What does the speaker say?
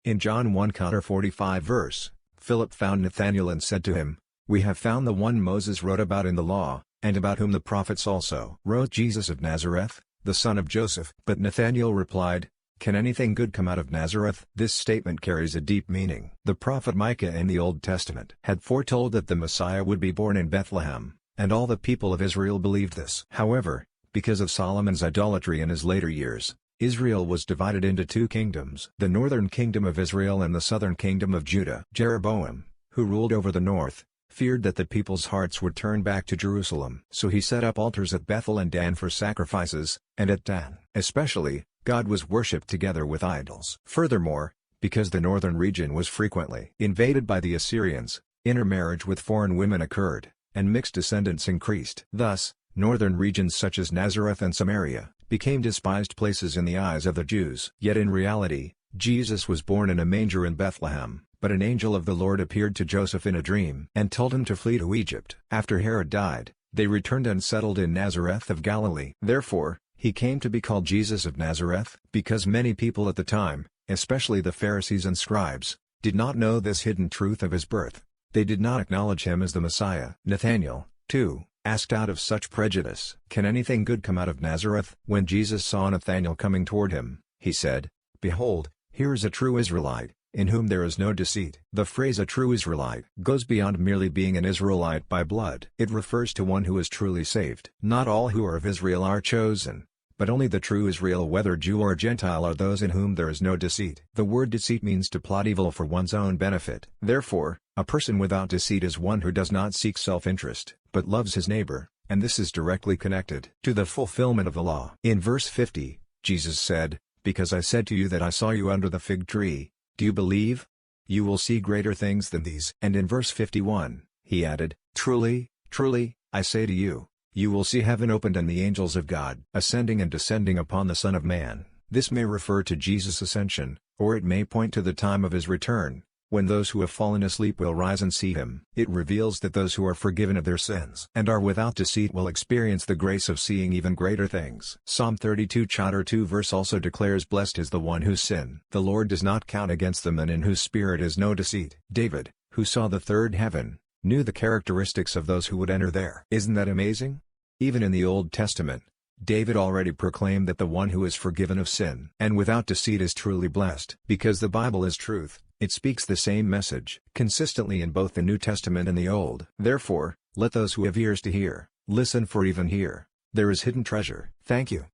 In John 1:45 verse, Philip found Nathanael and said to him, "We have found the one Moses wrote about in the law, and about whom the prophets also wrote, Jesus of Nazareth, the son of Joseph." But Nathanael replied, "Can anything good come out of Nazareth?" This statement carries a deep meaning. The prophet Micah in the Old Testament had foretold that the Messiah would be born in Bethlehem, and all the people of Israel believed this. However, because of Solomon's idolatry in his later years, Israel was divided into two kingdoms: the northern kingdom of Israel and the southern kingdom of Judah. Jeroboam, who ruled over the north, feared that the people's hearts would turn back to Jerusalem. So he set up altars at Bethel and Dan for sacrifices, and at Dan, especially, God was worshipped together with idols. Furthermore, because the northern region was frequently invaded by the Assyrians, intermarriage with foreign women occurred, and mixed descendants increased. Thus, northern regions such as Nazareth and Samaria became despised places in the eyes of the Jews. Yet in reality, Jesus was born in a manger in Bethlehem, but an angel of the Lord appeared to Joseph in a dream and told him to flee to Egypt. After Herod died, they returned and settled in Nazareth of Galilee. Therefore, he came to be called Jesus of Nazareth. Because many people at the time, especially the Pharisees and scribes, did not know this hidden truth of his birth, they did not acknowledge him as the Messiah. Nathanael, too, asked out of such prejudice, "Can anything good come out of Nazareth?" When Jesus saw Nathanael coming toward him, he said, "Behold, here is a true Israelite, in whom there is no deceit." The phrase "a true Israelite" goes beyond merely being an Israelite by blood. It refers to one who is truly saved. Not all who are of Israel are chosen, but only the true Israel, whether Jew or Gentile, are those in whom there is no deceit. The word deceit means to plot evil for one's own benefit. Therefore, a person without deceit is one who does not seek self-interest, but loves his neighbor, and this is directly connected to the fulfillment of the law. In verse 50, Jesus said, "Because I said to you that I saw you under the fig tree, do you believe? You will see greater things than these." And in verse 51, he added, "Truly, truly, I say to you, you will see heaven opened and the angels of God ascending and descending upon the Son of Man." This may refer to Jesus' ascension, or it may point to the time of his return, when those who have fallen asleep will rise and see him. It reveals that those who are forgiven of their sins and are without deceit will experience the grace of seeing even greater things. Psalm 32 chapter 2 verse also declares, "Blessed is the one whose sin the Lord does not count against them and in whose spirit is no deceit." David, who saw the third heaven, knew the characteristics of those who would enter there. Isn't that amazing? Even in the Old Testament, David already proclaimed that the one who is forgiven of sin and without deceit is truly blessed. Because the Bible is truth, it speaks the same message consistently in both the New Testament and the Old. Therefore, let those who have ears to hear, listen, for even here, there is hidden treasure. Thank you.